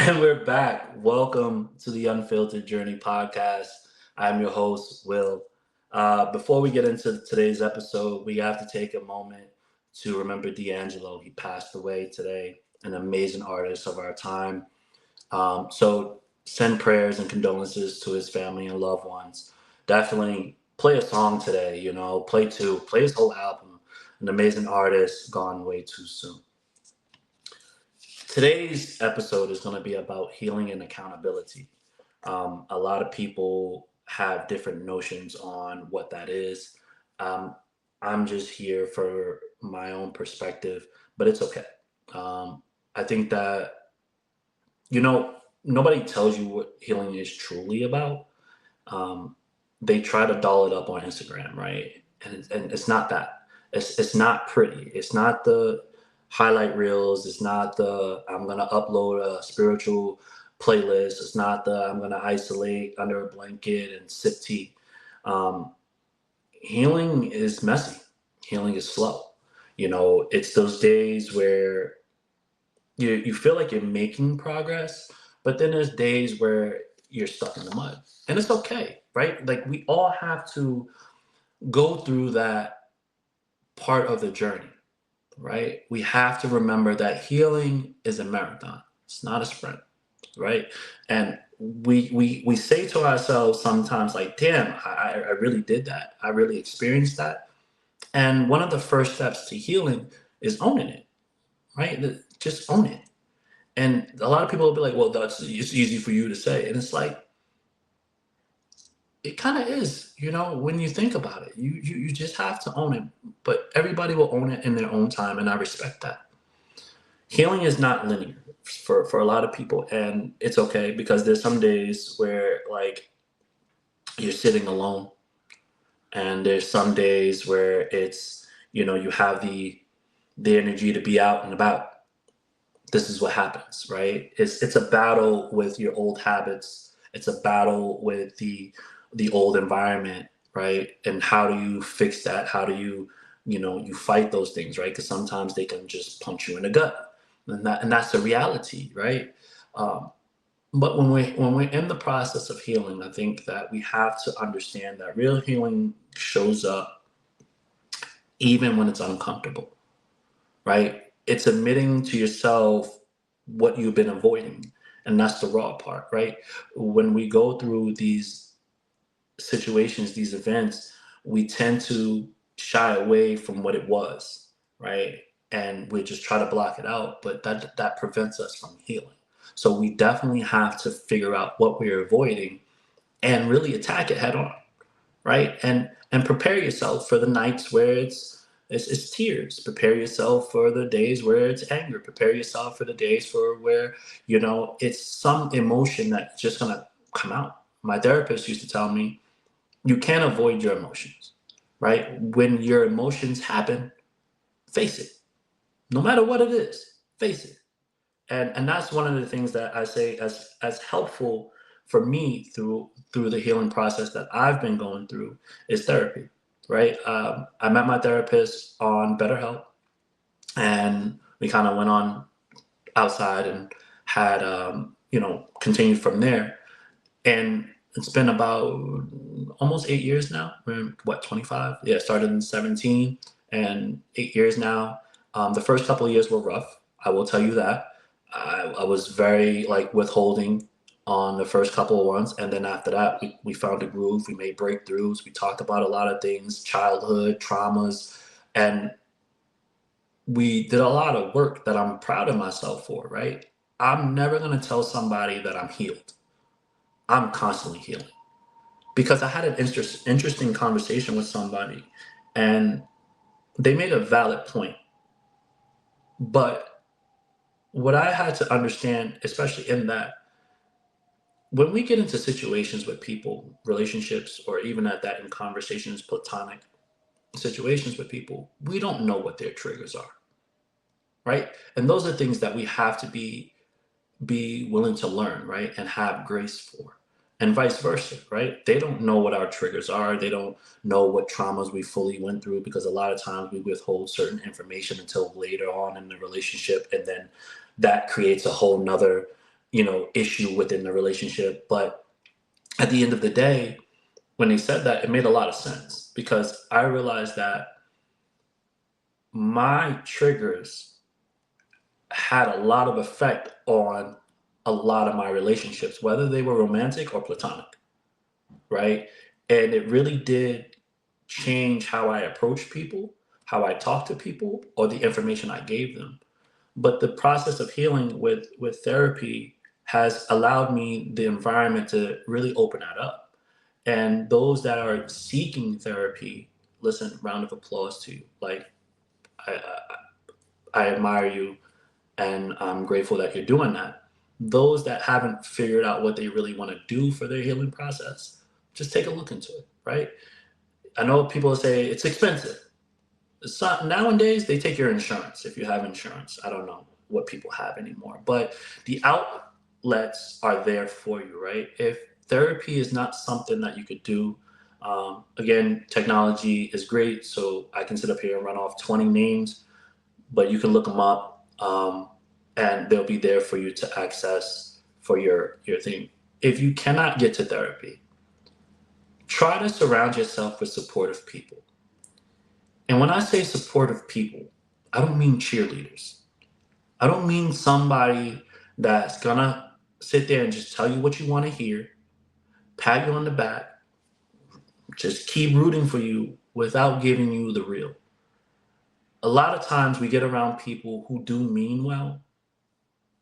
And we're back. Welcome to the Unfiltered Journey podcast. I'm your host, Will. Before we get into today's episode, we have to take a moment to remember D'Angelo. He passed away today, an amazing artist of our time. So send prayers and condolences to his family and loved ones. Definitely play a song today, play two, play his whole album. An amazing artist gone way too soon. Today's episode is going to be about healing and accountability. A lot of people have different notions on what that is. Um, I'm just here for my own perspective, but it's okay. I think that, you know, nobody tells you what healing is truly about. Um, they try to doll it up on Instagram, right? And it's not that. It's not pretty. It's not the highlight reels. It's not the I'm gonna upload a spiritual playlist. It's not the I'm gonna isolate under a blanket and sip tea. Um, Healing is messy. Healing is slow. It's those days where you feel like you're making progress, but then there's days where you're stuck in the mud. And it's okay, right? Like we all have to go through that part of the journey, right? We have to remember that healing is a marathon. It's not a sprint, right? And we say to ourselves sometimes like, damn, I really did that. I really experienced that. And one of the first steps to healing is owning it, right? Just own it. And a lot of people will be like, well, it's easy for you to say. And it's like, it kind of is, when you think about it. You just have to own it. But everybody will own it in their own time, and I respect that. Healing is not linear for a lot of people, and it's okay because there's some days where like you're sitting alone, and there's some days where it's you have the energy to be out and about. This is what happens, right? It's a battle with your old habits. It's a battle with the old environment, right? And how do you fix that? How do you fight those things, right? Because sometimes they can just punch you in the gut, and that's the reality, right? Um, but when we're in the process of healing, I think that we have to understand that real healing shows up even when it's uncomfortable, right? It's admitting to yourself what you've been avoiding. And that's the raw part, right? When we go through these situations, these events, we tend to shy away from what it was, right? And we just try to block it out, but that prevents us from healing. So we definitely have to figure out what we're avoiding and really attack it head on, right? And prepare yourself for the nights where it's tears. Prepare yourself for the days where it's anger. Prepare yourself for the days for where it's some emotion that's just gonna come out. My therapist used to tell me, you can't avoid your emotions, right? When your emotions happen, face it. No matter what it is, face it. And that's one of the things that I say as helpful for me through the healing process that I've been going through is therapy, right? I met my therapist on BetterHelp, and we kind of went on outside and had continued from there. And it's been about almost 8 years now. We're in, what, 25? Yeah, started in 17 and 8 years now. The first couple of years were rough. I will tell you that. I was very like withholding on the first couple of ones. And then after that, we found a groove. We made breakthroughs. We talked about a lot of things, childhood, traumas. And we did a lot of work that I'm proud of myself for, right? I'm never going to tell somebody that I'm healed. I'm constantly healing because I had an interesting conversation with somebody and they made a valid point. But what I had to understand, especially in that, when we get into situations with people, relationships, or even at that in conversations, platonic situations with people, we don't know what their triggers are, right? And those are things that we have to be willing to learn, right? And have grace for. And vice versa, right? They don't know what our triggers are. They don't know what traumas we fully went through because a lot of times we withhold certain information until later on in the relationship. And then that creates a whole nother, issue within the relationship. But at the end of the day, when they said that, it made a lot of sense because I realized that my triggers had a lot of effect on a lot of my relationships, whether they were romantic or platonic, right? And it really did change how I approach people, how I talk to people, or the information I gave them. But the process of healing with therapy has allowed me the environment to really open that up. And those that are seeking therapy, listen, round of applause to you. Like I, I admire you, and I'm grateful that you're doing that. Those that haven't figured out what they really want to do for their healing process, just take a look into it, right? I know people say it's expensive. It's not, nowadays, they take your insurance if you have insurance. I don't know what people have anymore, but the outlets are there for you, right? If therapy is not something that you could do, again, technology is great. So I can sit up here and run off 20 names, but you can look them up, and they'll be there for you to access for your thing. If you cannot get to therapy, try to surround yourself with supportive people. And when I say supportive people, I don't mean cheerleaders. I don't mean somebody that's gonna sit there and just tell you what you want to hear, pat you on the back, just keep rooting for you without giving you the real. A lot of times we get around people who do mean well,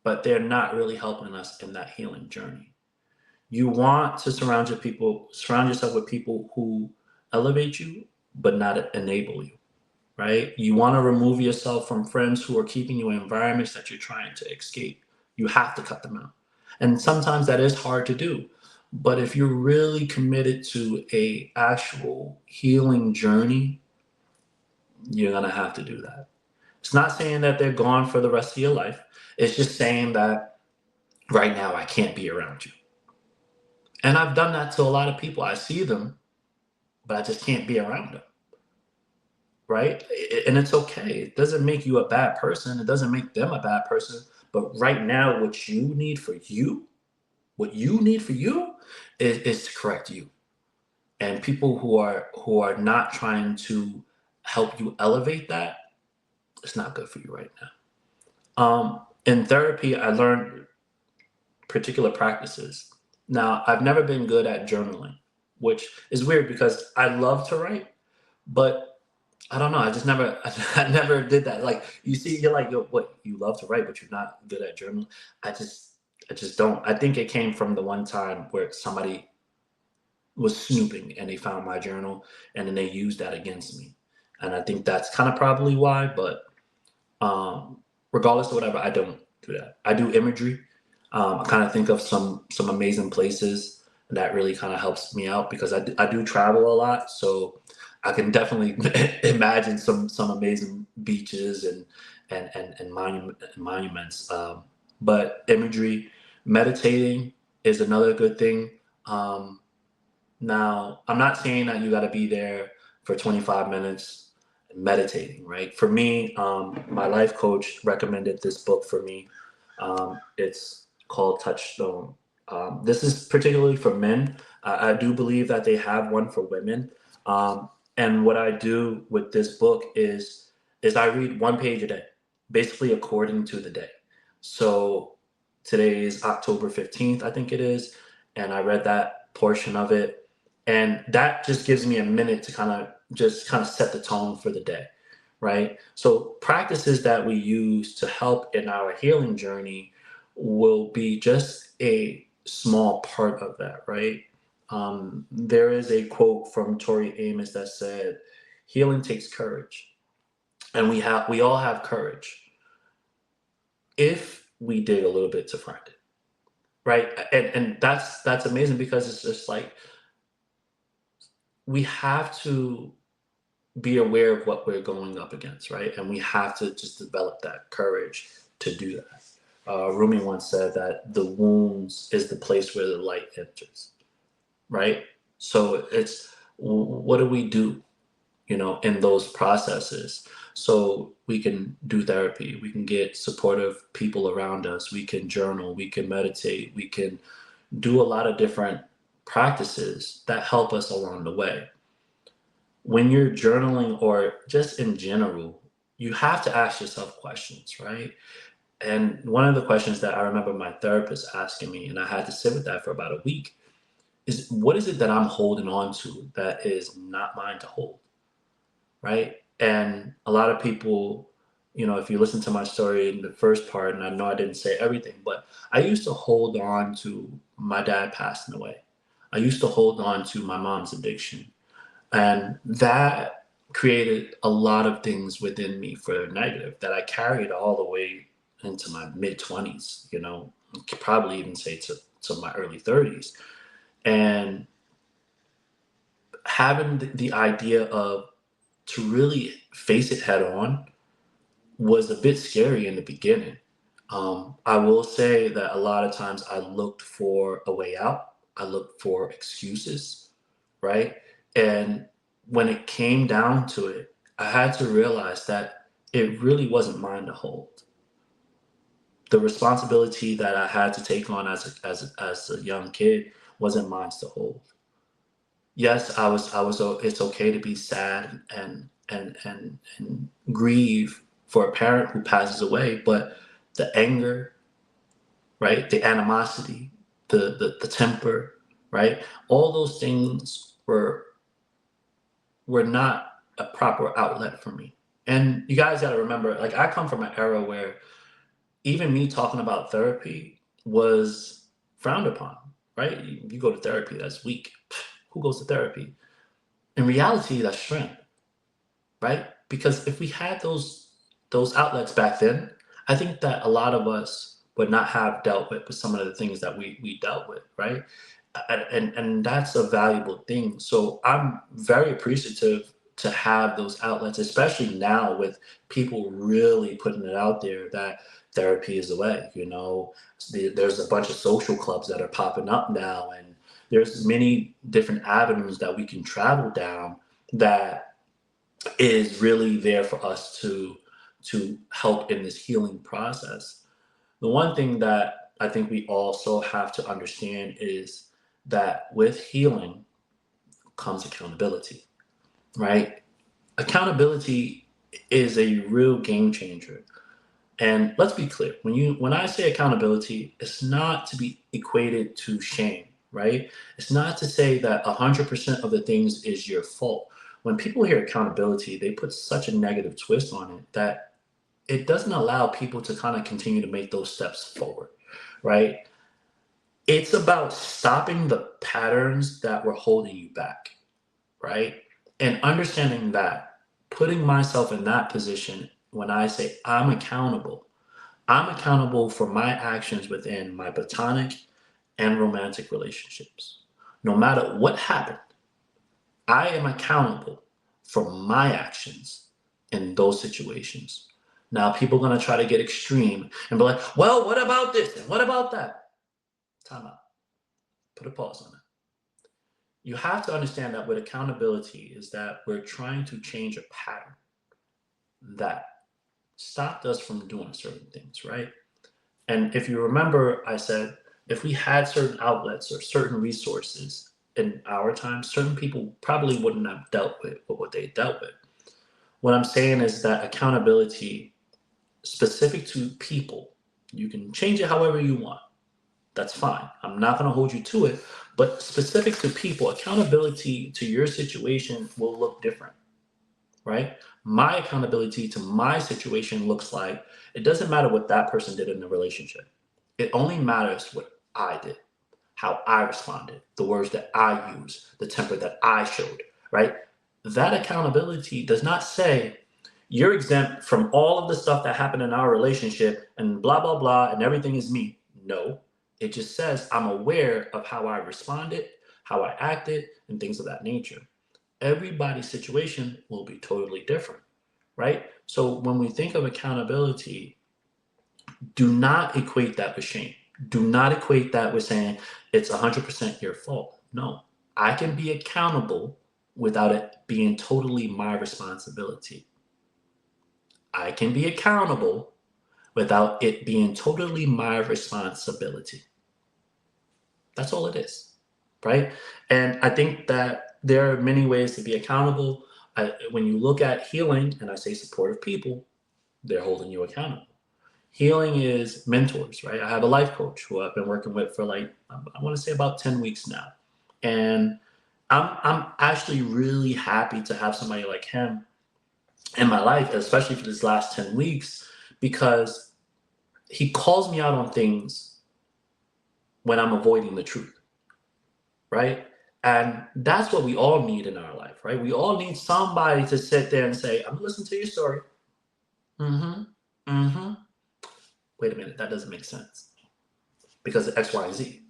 but they're not really helping us in that healing journey. You want to surround yourself with people who elevate you, but not enable you, right? You want to remove yourself from friends who are keeping you in environments that you're trying to escape. You have to cut them out. And sometimes that is hard to do. But if you're really committed to a actual healing journey, you're going to have to do that. It's not saying that they're gone for the rest of your life. It's just saying that right now I can't be around you. And I've done that to a lot of people. I see them, but I just can't be around them. Right? And it's okay. It doesn't make you a bad person. It doesn't make them a bad person. But right now, what you need for you, is to correct you. And people who are not trying to help you elevate that, it's not good for you right now. In therapy, I learned particular practices. Now, I've never been good at journaling, which is weird because I love to write, but I don't know. I just never, I never did that. Like you see, you're like, yo, what? You love to write, but you're not good at journaling. I just don't. I think it came from the one time where somebody was snooping and they found my journal and then they used that against me. And I think that's kind of probably why. But regardless of whatever, I don't do that. I do imagery. I kind of think of some amazing places that really kind of helps me out because I do travel a lot, so I can definitely imagine some amazing beaches and monuments. But imagery, meditating is another good thing. Now, I'm not saying that you got to be there for 25 minutes meditating, right? For me, my life coach recommended this book for me. It's called Touchstone. This is particularly for men. I do believe that they have one for women. And what I do with this book is I read one page a day, basically according to the day. So today is October 15th, I think it is, and I read that portion of it, and that just gives me a minute to kind of set the tone for the day, right? So practices that we use to help in our healing journey will be just a small part of that, right? There is a quote from Tori Amos that said, "Healing takes courage," and we all have courage if we dig a little bit to find it, right? And that's amazing because it's just like we have to be aware of what we're going up against, right? And we have to just develop that courage to do that. Rumi once said that the wounds is the place where the light enters, right? So it's what do we do? in those processes. So we can do therapy, we can get supportive people around us, we can journal, we can meditate, we can do a lot of different practices that help us along the way. When you're journaling or just in general, you have to ask yourself questions, right? And one of the questions that I remember my therapist asking me, and I had to sit with that for about a week, is what is it that I'm holding on to that is not mine to hold, right? And a lot of people, if you listen to my story in the first part, and I know I didn't say everything, but I used to hold on to my dad passing away. I used to hold on to my mom's addiction. And that created a lot of things within me for negative that I carried all the way into my mid 20s, could probably even say to my early 30s. And having the idea of to really face it head on was a bit scary in the beginning. I will say that a lot of times I looked for a way out. I looked for excuses, right? And when it came down to it, I had to realize that it really wasn't mine to hold. The responsibility that I had to take on as a young kid wasn't mine to hold. Yes, it's okay to be sad and grieve for a parent who passes away, but the anger, right? The animosity, the temper, right? All those things were not a proper outlet for me. And you guys got to remember, like, I come from an era where even me talking about therapy was frowned upon, right? You go to therapy, that's weak. Who goes to therapy? In reality, that's strength, right? Because if we had those outlets back then, I think that a lot of us would not have dealt with some of the things that we dealt with, right? And that's a valuable thing. So I'm very appreciative to have those outlets, especially now with people really putting it out there that therapy is the way. There's a bunch of social clubs that are popping up now, and there's many different avenues that we can travel down that is really there for us to help in this healing process. The one thing that I think we also have to understand is that with healing comes accountability, right? Accountability is a real game changer. And let's be clear, when I say accountability, it's not to be equated to shame, right? It's not to say that 100% of the things is your fault. When people hear accountability, they put such a negative twist on it that it doesn't allow people to kind of continue to make those steps forward, right? It's about stopping the patterns that were holding you back, right? And understanding that, putting myself in that position when I say I'm accountable for my actions within my platonic and romantic relationships. No matter what happened, I am accountable for my actions in those situations. Now, people are going to try to get extreme and be like, well, what about this? And what about that? Time out. Put a pause on it. You have to understand that with accountability is that we're trying to change a pattern that stopped us from doing certain things, right? And if you remember, I said if we had certain outlets or certain resources in our time, certain people probably wouldn't have dealt with what they dealt with. What I'm saying is that accountability specific to people, you can change it however you want. That's fine. I'm not going to hold you to it. But specific to people, accountability to your situation will look different, right? My accountability to my situation looks like it doesn't matter what that person did in the relationship. It only matters what I did, how I responded, the words that I used, the temper that I showed, right? That accountability does not say you're exempt from all of the stuff that happened in our relationship and blah, blah, blah, and everything is me. No, it just says I'm aware of how I responded, how I acted, and things of that nature. Everybody's situation will be totally different, right? So when we think of accountability, do not equate that with shame. Do not equate that with saying it's 100% your fault. No, I can be accountable without it being totally my responsibility. I can be accountable without it being totally my responsibility. That's all it is, right? And I think that there are many ways to be accountable. When you look at healing, and I say supportive people, they're holding you accountable. Healing is mentors, right? I have a life coach who I've been working with for like, I want to say about 10 weeks now. And I'm actually really happy to have somebody like him in my life, especially for this last 10 weeks, because he calls me out on things when I'm avoiding the truth, right? And that's what we all need in our life, right? We all need somebody to sit there and say, I'm listening to your story. Mm-hmm. Mm-hmm. Wait a minute, that doesn't make sense because of X, Y, and Z.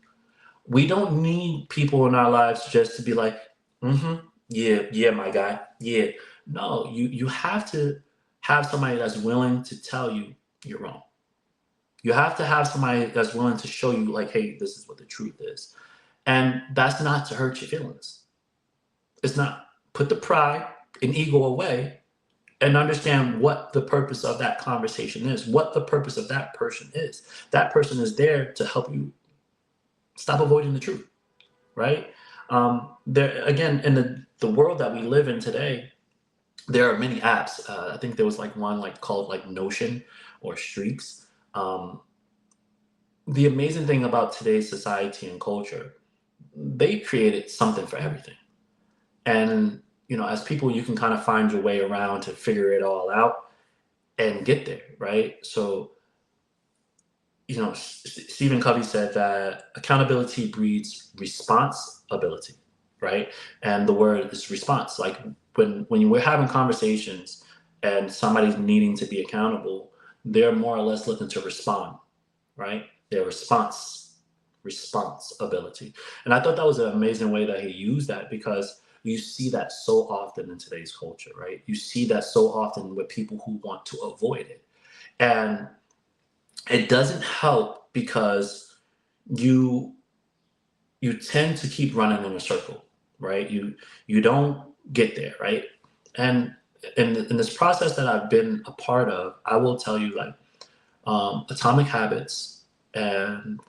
We don't need people in our lives just to be like, mm-hmm, yeah, yeah, my guy, yeah. No, you have to have somebody that's willing to tell you you're wrong. You have to have somebody that's willing to show you, like, hey, this is what the truth is. And that's not to hurt your feelings. It's not. Put the pride and ego away and understand what the purpose of that conversation is, what the purpose of that person is. That person is there to help you stop avoiding the truth, right? There again, in the world that we live in today, there are many apps. I think there was like one like called like Notion or Streaks. Um, the amazing thing about today's society and culture, they created something for everything. And as people, you can kind of find your way around to figure it all out and get there, right? So, Stephen Covey said that accountability breeds responsibility, right? And the word is response. Like when we're having conversations and somebody's needing to be accountable, they're more or less looking to respond, right? Their responsibility. And I thought that was an amazing way that he used that, because you see that so often in today's culture, right? You see that so often with people who want to avoid it. And it doesn't help because you you tend to keep running in a circle, right? You don't get there, right? And in this process that I've been a part of, I will tell you, like, Atomic Habits and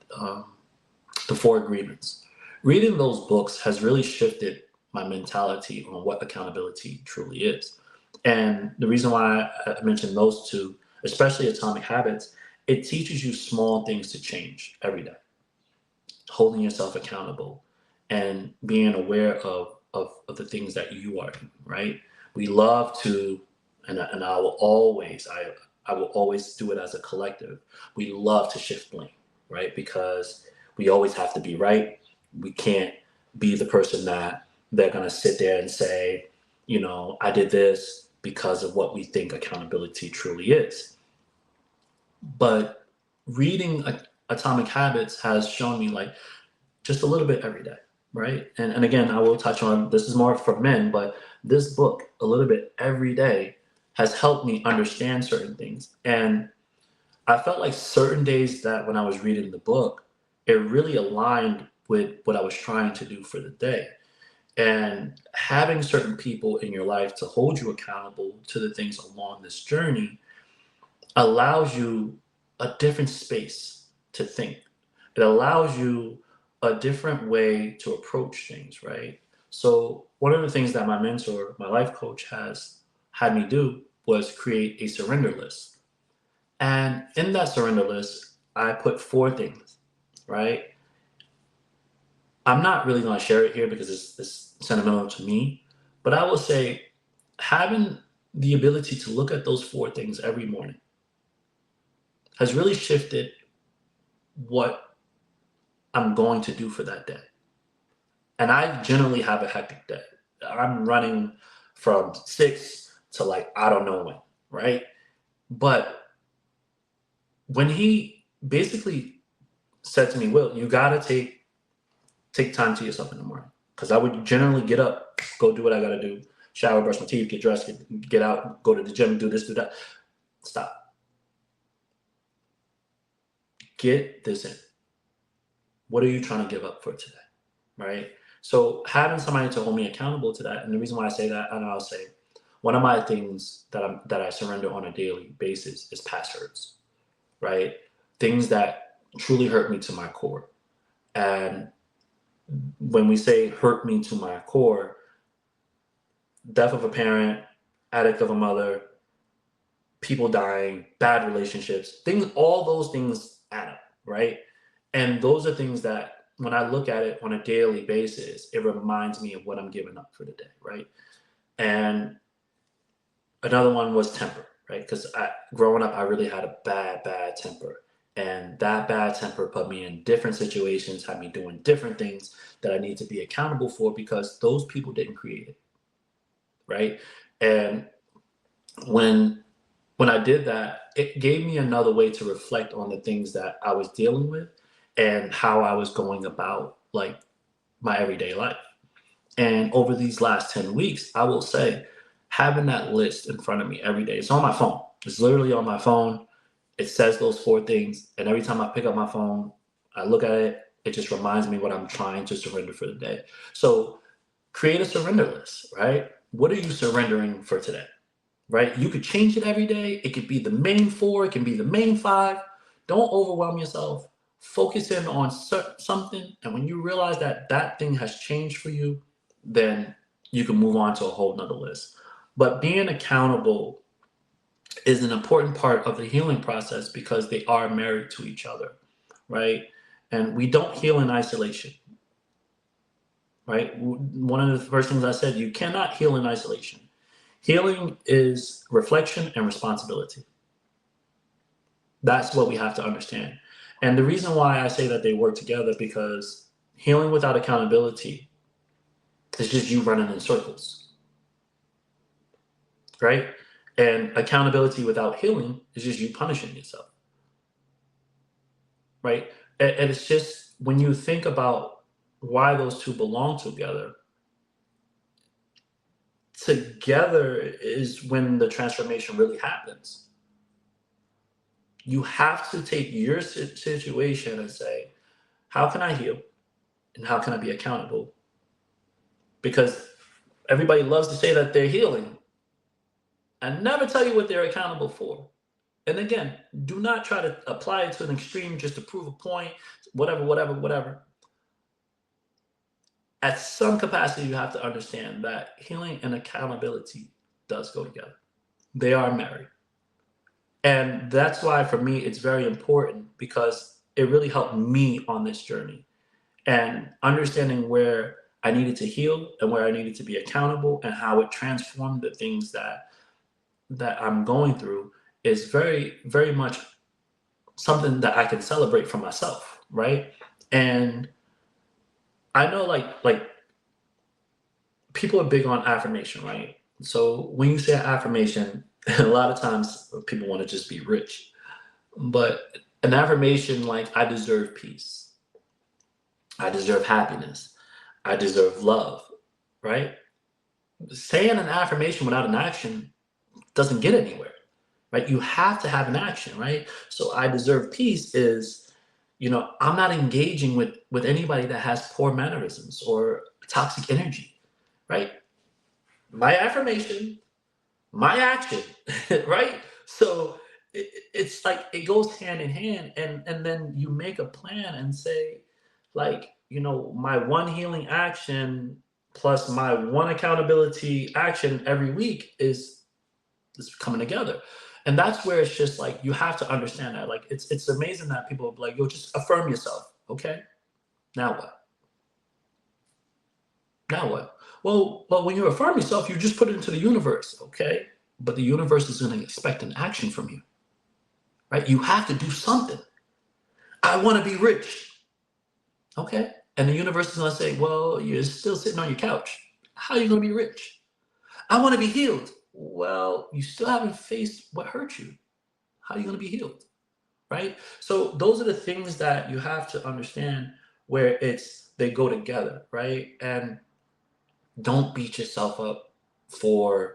the Four Agreements. Reading those books has really shifted my mentality on what accountability truly is. And the reason why I mentioned those two, especially Atomic Habits, it teaches you small things to change every day, holding yourself accountable and being aware of the things that you are doing, right? We love to, and I will always do it as a collective. We love to shift blame, right? Because we always have to be right. We can't be the person that they're going to sit there and say, I did this because of what we think accountability truly is. But reading Atomic Habits has shown me, like, just a little bit every day, right? And again, I will touch on, this is more for men, but this book, a little bit every day, has helped me understand certain things. And I felt like certain days that when I was reading the book, it really aligned with what I was trying to do for the day. And having certain people in your life to hold you accountable to the things along this journey allows you a different space to think. It allows you a different way to approach things, right? So one of the things that my mentor, my life coach, has had me do was create a surrender list. And in that surrender list, I put four things, right? I'm not really going to share it here because it's sentimental to me, but I will say having the ability to look at those four things every morning has really shifted what I'm going to do for that day. And I generally have a hectic day. I'm running from 6 to, like, I don't know when, right? But when he basically said to me, Will, you gotta take time to yourself in the morning. Because I would generally get up, go do what I gotta do, shower, brush my teeth, get dressed, get out, go to the gym, do this, do that. Stop. Get this in. What are you trying to give up for today? Right? So having somebody to hold me accountable to that, and the reason why I say that, and I'll say, one of my things that I surrender on a daily basis is past hurts, right? Things that truly hurt me to my core. And when we say hurt me to my core, death of a parent, addict of a mother, people dying, bad relationships, things, all those things add up, right? And those are things that when I look at it on a daily basis, it reminds me of what I'm giving up for the day, right? And another one was temper, right? Because growing up, I really had a bad temper. And that bad temper put me in different situations, had me doing different things that I need to be accountable for because those people didn't create it, right? And when I did that, it gave me another way to reflect on the things that I was dealing with and how I was going about like my everyday life. And over these last 10 weeks, I will say, having that list in front of me every day, it's on my phone. It's literally on my phone. It says those 4 things. And every time I pick up my phone, I look at it, it just reminds me what I'm trying to surrender for the day. So create a surrender list, right? What are you surrendering for today? Right? You could change it every day. It could be the main 4, it can be the main 5. Don't overwhelm yourself. Focus in on something. And when you realize that that thing has changed for you, then you can move on to a whole nother list. But being accountable is an important part of the healing process because they are married to each other, right? And we don't heal in isolation, right? One of the first things I said, you cannot heal in isolation. Healing is reflection and responsibility. That's what we have to understand. And the reason why I say that they work together because healing without accountability is just you running in circles, right? And accountability without healing is just you punishing yourself, right? And it's just when you think about why those two belong together is when the transformation really happens. You have to take your situation and say, how can I heal? And how can I be accountable? Because everybody loves to say that they're healing and never tell you what they're accountable for. And again, do not try to apply it to an extreme just to prove a point, whatever. At some capacity, you have to understand that healing and accountability does go together. They are married. And that's why, for me, it's very important because it really helped me on this journey and understanding where I needed to heal and where I needed to be accountable and how it transformed the things that I'm going through is very, very much something that I can celebrate for myself, right? And I know like people are big on affirmation, right? So when you say affirmation, a lot of times people want to just be rich. But an affirmation like I deserve peace, I deserve happiness, I deserve love, right? Saying an affirmation without an action doesn't get anywhere, right? You have to have an action, right? So I deserve peace is, I'm not engaging with anybody that has poor mannerisms or toxic energy, right? My affirmation, my action, right? So it's like it goes hand in hand, and then you make a plan and say, like, my one healing action plus my one accountability action every week is coming together. And that's where it's just like you have to understand that. Like it's amazing that people are like, yo, just affirm yourself. Okay. Now what? Now what? Well, when you affirm yourself, you just put it into the universe, okay? But the universe is going to expect an action from you, right? You have to do something. I want to be rich, okay? And the universe is going to say, well, you're still sitting on your couch. How are you going to be rich? I want to be healed. Well, you still haven't faced what hurt you. How are you going to be healed? Right? So those are the things that you have to understand where they go together, right? And don't beat yourself up for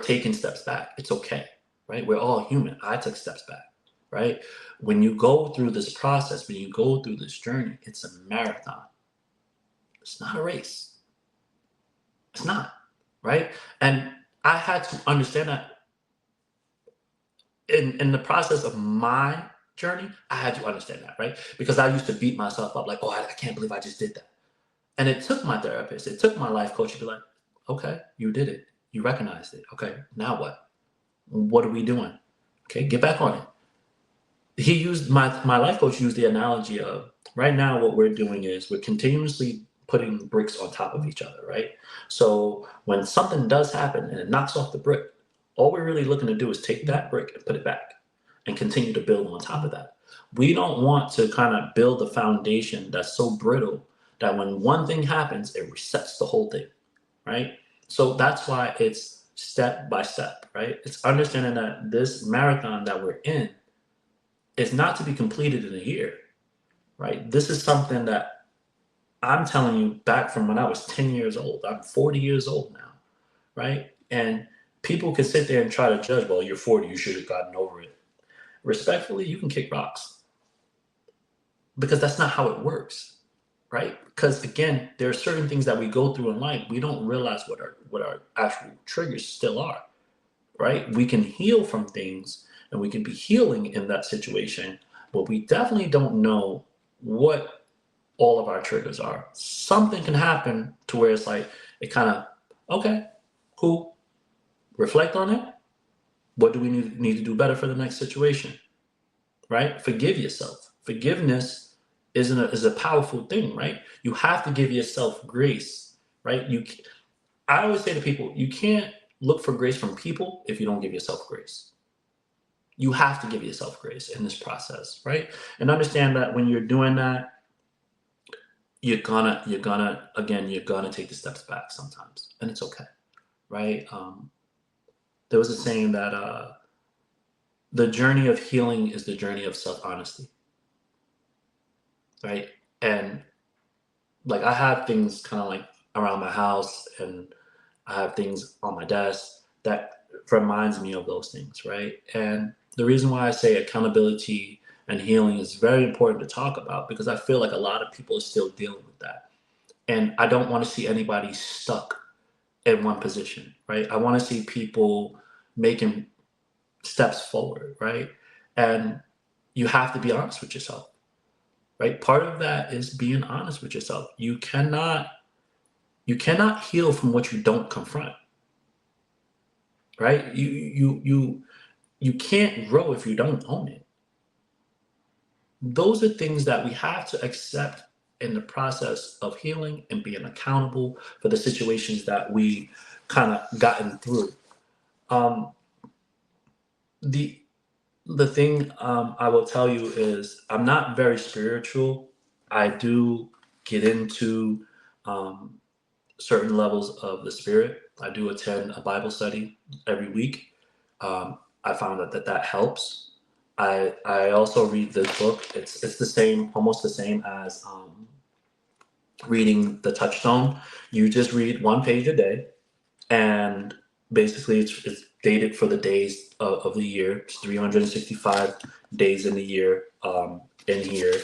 taking steps back. It's okay, right? We're all human. I took steps back, right? When you go through this process, when you go through this journey, it's a marathon. It's not a race. It's not, right? And I had to understand that in the process of my journey. I had to understand that, right? Because I used to beat myself up like, oh, I can't believe I just did that. And it took my therapist, it took my life coach to be like, okay, you did it. You recognized it. Okay, now what? What are we doing? Okay, get back on it. He used my life coach used the analogy of right now what we're doing is we're continuously putting bricks on top of each other, right? So when something does happen and it knocks off the brick, all we're really looking to do is take that brick and put it back and continue to build on top of that. We don't want to kind of build a foundation that's so brittle that when one thing happens, it resets the whole thing, right? So that's why it's step by step, right? It's understanding that this marathon that we're in is not to be completed in a year, right? This is something that I'm telling you back from when I was 10 years old. I'm 40 years old now, right? And people can sit there and try to judge, well, you're 40, you should have gotten over it. Respectfully, you can kick rocks because that's not how it works, right? Because again, there are certain things that we go through in life, we don't realize what our actual triggers still are, right? We can heal from things and we can be healing in that situation, but we definitely don't know what all of our triggers are. Something can happen to where it's like, it kind of, okay, cool, reflect on it. What do we need to do better for the next situation, right? Forgive yourself. Forgiveness is a powerful thing, right? You have to give yourself grace, right? I always say to people, you can't look for grace from people if you don't give yourself grace. You have to give yourself grace in this process, right? And understand that when you're doing that, you're gonna take the steps back sometimes, and it's okay, right? There was a saying that the journey of healing is the journey of self-honesty, right? And like I have things kind of like around my house, and I have things on my desk that reminds me of those things, right? And the reason why I say accountability and healing is very important to talk about because I feel like a lot of people are still dealing with that. And I don't want to see anybody stuck in one position, right? I want to see people making steps forward, right? And you have to be honest with yourself, right? Part of that is being honest with yourself. You cannot heal from what you don't confront, right? You can't grow if you don't own it. Those are things that we have to accept in the process of healing and being accountable for the situations that we kind of gotten through. Um, the the thing I will tell you is I'm not very spiritual. I do get into um, certain levels of the spirit. I do attend a Bible study every week. I found that helps. I also read this book. It's the same, almost the same as reading the Touchstone. You just read one page a day, and basically it's dated for the days of the year. It's 365 days in the year in here.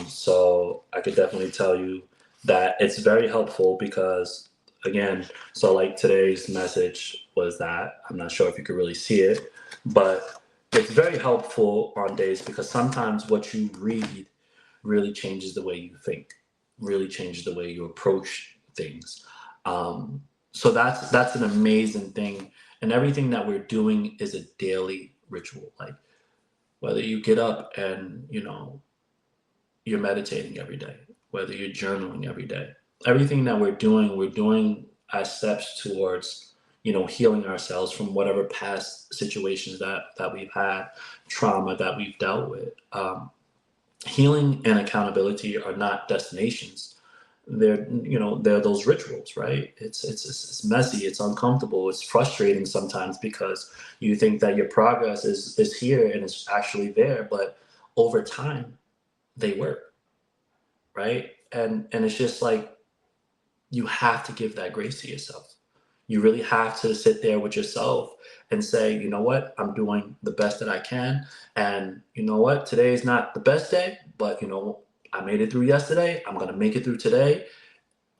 So I could definitely tell you that it's very helpful because again, so like today's message was that I'm not sure if you could really see it, but it's very helpful on days because sometimes what you read really changes the way you think, really changes the way you approach things. So that's an amazing thing, and everything that we're doing is a daily ritual. Like whether you get up and you're meditating every day, whether you're journaling every day, everything that we're doing as steps towards healing ourselves from whatever past situations that we've had, trauma that we've dealt with. Healing and accountability are not destinations. They're those rituals, right? It's messy, it's uncomfortable, it's frustrating sometimes because you think that your progress is here and it's actually there, but over time they work, right? And it's just like you have to give that grace to yourself. You really have to sit there with yourself and say, you know what, I'm doing the best that I can. And you know what, today is not the best day, but I made it through yesterday. I'm going to make it through today.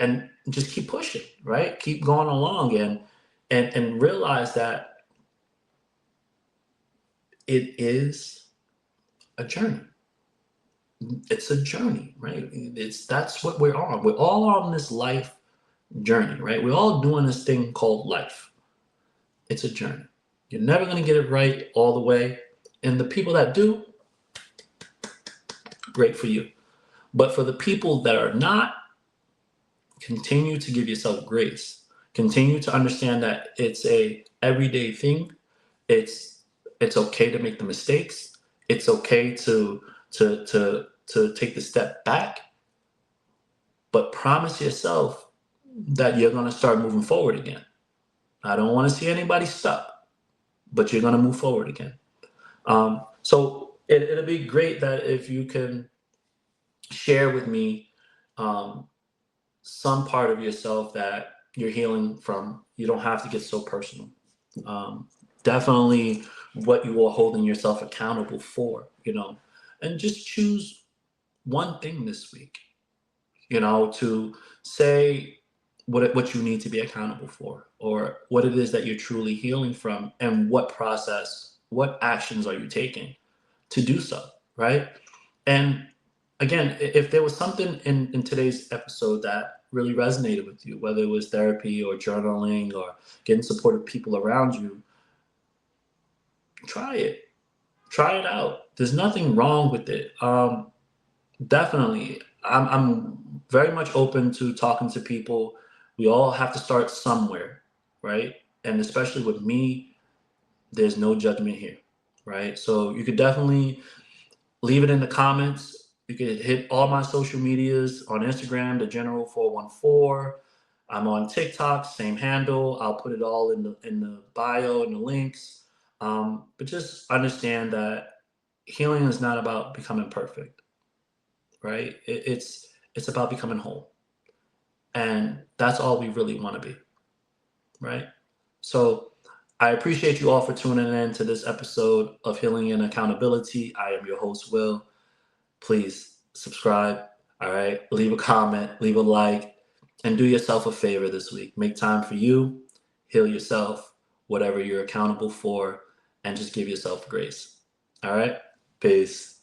and just keep pushing, right? Keep going along, and realize that it is a journey. It's a journey, right? That's what we're on. We're all on this life journey, right? We're all doing this thing called life. It's a journey. You're never going to get it right all the way. And the people that do, great for you. But for the people that are not, continue to give yourself grace. Continue to understand that it's a everyday thing. It's it's okay to make the mistakes. It's okay to take the step back, but promise yourself that you're going to start moving forward again. I don't want to see anybody stuck, but you're going to move forward again. So it'll be great that if you can share with me um, some part of yourself that you're healing from. You don't have to get so personal. Um, Definitely what you are holding yourself accountable for, and just choose one thing this week, to say what you need to be accountable for, or what it is that you're truly healing from, and what actions are you taking to do so, right? And again, if there was something in today's episode that really resonated with you, whether it was therapy or journaling or getting supportive people around you, try it. Try it out. There's nothing wrong with it. Definitely, I'm very much open to talking to people. We all have to start somewhere, right? And especially with me, there's no judgment here, right? So you could definitely leave it in the comments. You can hit all my social medias on Instagram, the General 414. I'm on TikTok, same handle. I'll put it all in the bio and the links. But just understand that healing is not about becoming perfect, right? It's about becoming whole, and that's all we really want to be, right? So I appreciate you all for tuning in to this episode of Healing and Accountability. I am your host, Will. Please subscribe. All right. Leave a comment, leave a like, and do yourself a favor this week. Make time for you, heal yourself, whatever you're accountable for, and just give yourself grace. All right. Peace.